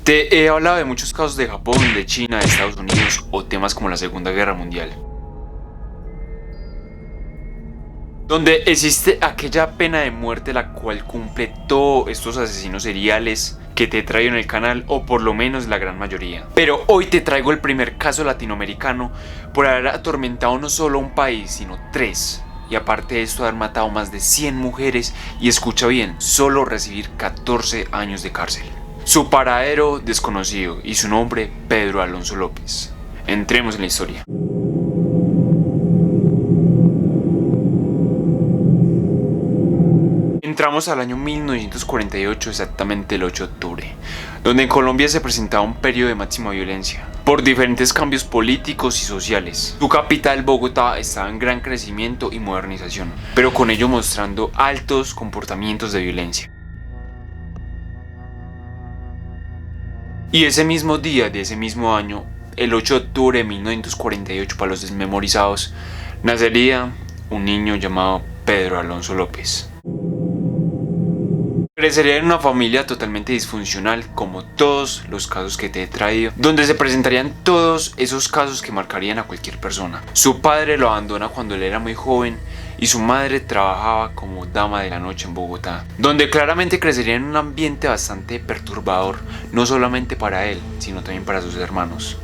Te he hablado de muchos casos de Japón, de China, de Estados Unidos o temas como la Segunda Guerra Mundial, donde existe aquella pena de muerte la cual cumple todos estos asesinos seriales que te traigo en el canal, o por lo menos la gran mayoría. Pero hoy te traigo el primer caso latinoamericano por haber atormentado no solo un país, sino 3. Y aparte de esto, haber matado más de 100 mujeres y, escucha bien, solo recibir 14 años de cárcel. Su paradero desconocido y su nombre Pedro Alonso López. Entremos en la historia. Entramos al año 1948, exactamente el 8 de octubre, donde en Colombia se presentaba un periodo de máxima violencia, por diferentes cambios políticos y sociales. Su capital, Bogotá, estaba en gran crecimiento y modernización, pero con ello mostrando altos comportamientos de violencia. Y ese mismo día de ese mismo año, el 8 de octubre de 1948, para los desmemorizados, nacería un niño llamado Pedro Alonso López. Crecería en una familia totalmente disfuncional, como todos los casos que te he traído, donde se presentarían todos esos casos que marcarían a cualquier persona. Su padre lo abandona cuando él era muy joven y su madre trabajaba como dama de la noche en Bogotá, donde claramente crecería en un ambiente bastante perturbador, no solamente para él, sino también para sus hermanos.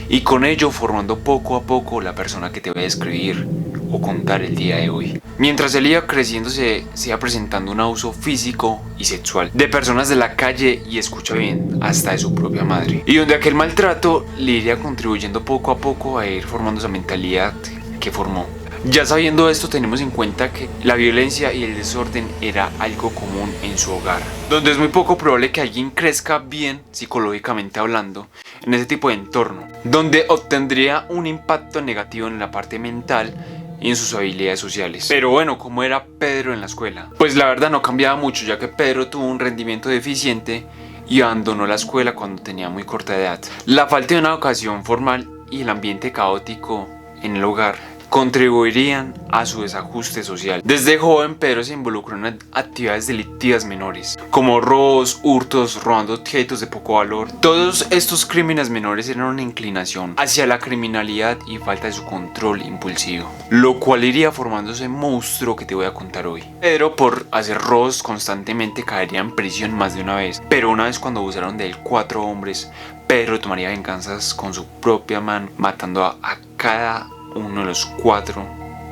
Y con ello formando poco a poco la persona que te voy a describir o contar el día de hoy. Mientras él iba creciendo se iba presentando un abuso físico y sexual de personas de la calle y, escucha bien, hasta de su propia madre. Y donde aquel maltrato le iría contribuyendo poco a poco a ir formando esa mentalidad que formó. Ya sabiendo esto, tenemos en cuenta que la violencia y el desorden era algo común en su hogar, donde es muy poco probable que alguien crezca bien psicológicamente hablando en ese tipo de entorno, donde obtendría un impacto negativo en la parte mental y en sus habilidades sociales. Pero bueno, ¿cómo era Pedro en la escuela? Pues la verdad no cambiaba mucho, ya que Pedro tuvo un rendimiento deficiente y abandonó la escuela cuando tenía muy corta edad. La falta de una educación formal y el ambiente caótico en el hogar contribuirían a su desajuste social. Desde joven, Pedro se involucró en actividades delictivas menores, como robos, hurtos, robando objetos de poco valor. Todos estos crímenes menores eran una inclinación hacia la criminalidad y falta de su control impulsivo, lo cual iría formando ese monstruo que te voy a contar hoy. Pedro, por hacer robos constantemente, caería en prisión más de una vez, pero una vez cuando abusaron de él 4 hombres, Pedro tomaría venganzas con su propia mano, matando a cada uno de los 4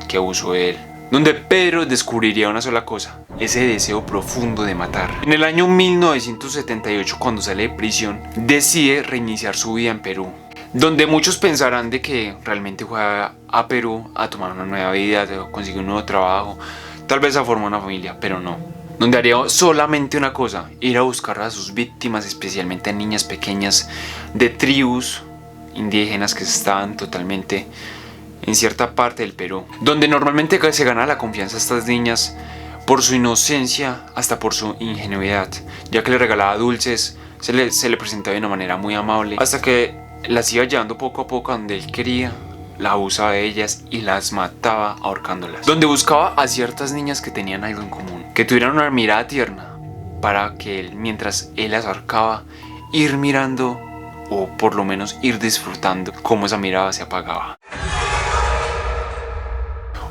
que abusó de él, donde Pedro descubriría una sola cosa: ese deseo profundo de matar. En el año 1978, cuando sale de prisión, decide reiniciar su vida en Perú, donde muchos pensarán de que realmente fue a Perú a tomar una nueva vida, a conseguir un nuevo trabajo, tal vez a formar una familia, pero no. Donde haría solamente una cosa: ir a buscar a sus víctimas, especialmente a niñas pequeñas de tribus indígenas que estaban totalmente en cierta parte del Perú, donde normalmente se gana la confianza de estas niñas por su inocencia, hasta por su ingenuidad, ya que le regalaba dulces, se le presentaba de una manera muy amable, hasta que las iba llevando poco a poco a donde él quería, la abusaba de ellas y las mataba ahorcándolas, donde buscaba a ciertas niñas que tenían algo en común, que tuvieran una mirada tierna, para que él, mientras él las ahorcaba, ir mirando, o por lo menos ir disfrutando cómo esa mirada se apagaba.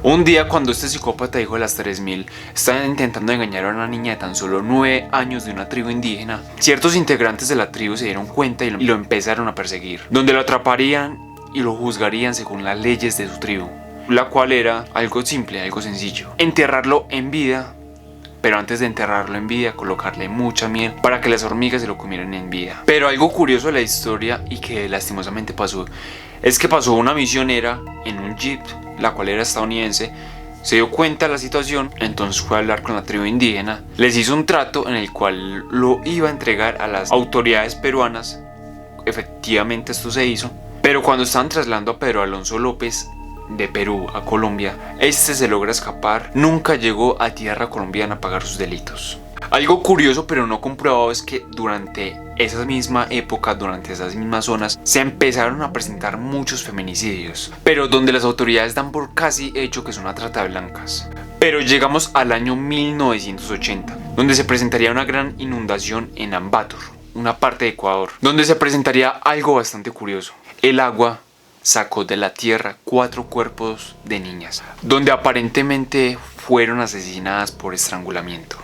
Un día, cuando este psicópata, hijo de las 3000, estaba intentando engañar a una niña de tan solo 9 años de una tribu indígena, ciertos integrantes de la tribu se dieron cuenta y lo empezaron a perseguir, donde lo atraparían y lo juzgarían según las leyes de su tribu, la cual era algo simple, algo sencillo: enterrarlo en vida, pero antes de enterrarlo en vida, colocarle mucha miel para que las hormigas se lo comieran en vida. Pero algo curioso de la historia, y que lastimosamente pasó, es que pasó una misionera en un jeep, la cual era estadounidense, se dio cuenta de la situación, entonces fue a hablar con la tribu indígena, les hizo un trato en el cual lo iba a entregar a las autoridades peruanas. Efectivamente esto se hizo, pero cuando estaban trasladando a Pedro Alonso López de Perú a Colombia, este se logra escapar, nunca llegó a tierra colombiana a pagar sus delitos. Algo curioso pero no comprobado es que durante esa misma época, durante esas mismas zonas, se empezaron a presentar muchos feminicidios, pero donde las autoridades dan por casi hecho que son una trata de blancas. Pero llegamos al año 1980, donde se presentaría una gran inundación en Ambato, una parte de Ecuador, donde se presentaría algo bastante curioso. El agua sacó de la tierra 4 cuerpos de niñas, donde aparentemente fueron asesinadas por estrangulamiento.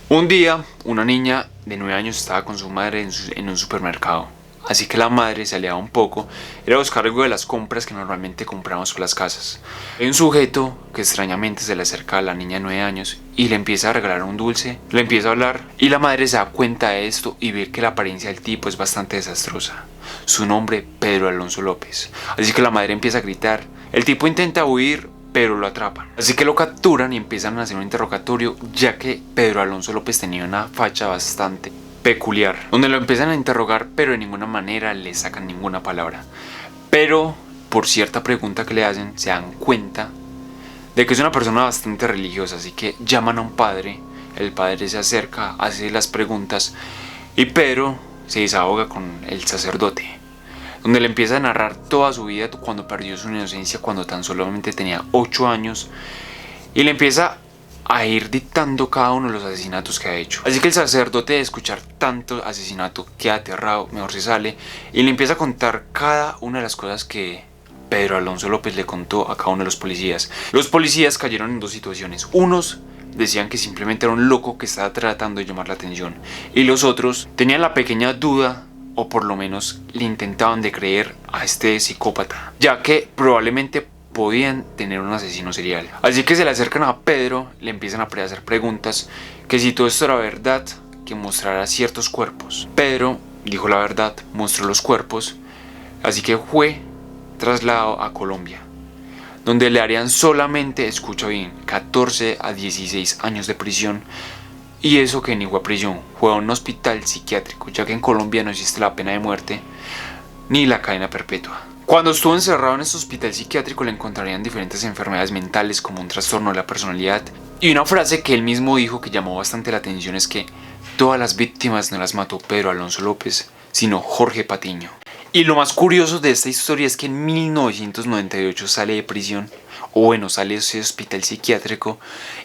Un día, una niña de 9 años estaba con su madre en un supermercado. Así que la madre se alejaba un poco, era a buscar algo de las compras que normalmente compramos por las casas. Hay un sujeto que extrañamente se le acerca a la niña de 9 años y le empieza a regalar un dulce, le empieza a hablar y la madre se da cuenta de esto y ve que la apariencia del tipo es bastante desastrosa. Su nombre, Pedro Alonso López. Así que la madre empieza a gritar, el tipo intenta huir, pero lo atrapan. Así que lo capturan y empiezan a hacer un interrogatorio, ya que Pedro Alonso López tenía una facha bastante peculiar, donde lo empiezan a interrogar, pero de ninguna manera le sacan ninguna palabra. Pero por cierta pregunta que le hacen, se dan cuenta de que es una persona bastante religiosa, así que llaman a un padre, el padre se acerca, hace las preguntas y Pedro se desahoga con el sacerdote, donde le empieza a narrar toda su vida cuando perdió su inocencia cuando tan solamente tenía 8 años y le empieza a ir dictando cada uno de los asesinatos que ha hecho. Así que el sacerdote, de escuchar tanto asesinato, queda aterrado, mejor se sale y le empieza a contar cada una de las cosas que Pedro Alonso López le contó a cada uno de los policías. Los policías cayeron en 2 situaciones. Unos decían que simplemente era un loco que estaba tratando de llamar la atención y los otros tenían la pequeña duda, o por lo menos le intentaban de creer a este psicópata, ya que probablemente podían tener un asesino serial. Así que se le acercan a Pedro, le empiezan a hacer preguntas, que si todo esto era verdad, que mostrara ciertos cuerpos. Pedro dijo la verdad, mostró los cuerpos, así que fue trasladado a Colombia, donde le harían solamente, escucha bien, 14 a 16 años de prisión. Y eso que ni fue a prisión, fue a un hospital psiquiátrico, ya que en Colombia no existe la pena de muerte ni la cadena perpetua. Cuando estuvo encerrado en este hospital psiquiátrico le encontrarían diferentes enfermedades mentales como un trastorno de la personalidad. Y una frase que él mismo dijo que llamó bastante la atención es que todas las víctimas no las mató Pedro Alonso López, sino Jorge Patiño. Y lo más curioso de esta historia es que en 1998 sale de prisión, o bueno, sale de ese hospital psiquiátrico,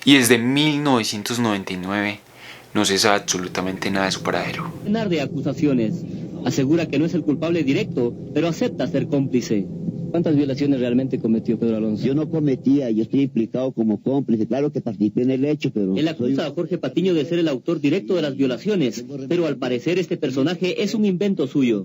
y desde 1999 no se sabe absolutamente nada de su paradero. De acusaciones. Asegura que no es el culpable directo, pero acepta ser cómplice. ¿Cuántas violaciones realmente cometió Pedro Alonso? Yo no cometía, yo estoy implicado como cómplice. Claro que participé en el hecho, pero... Él acusa a Jorge Patiño de ser el autor directo de las violaciones, pero al parecer este personaje es un invento suyo.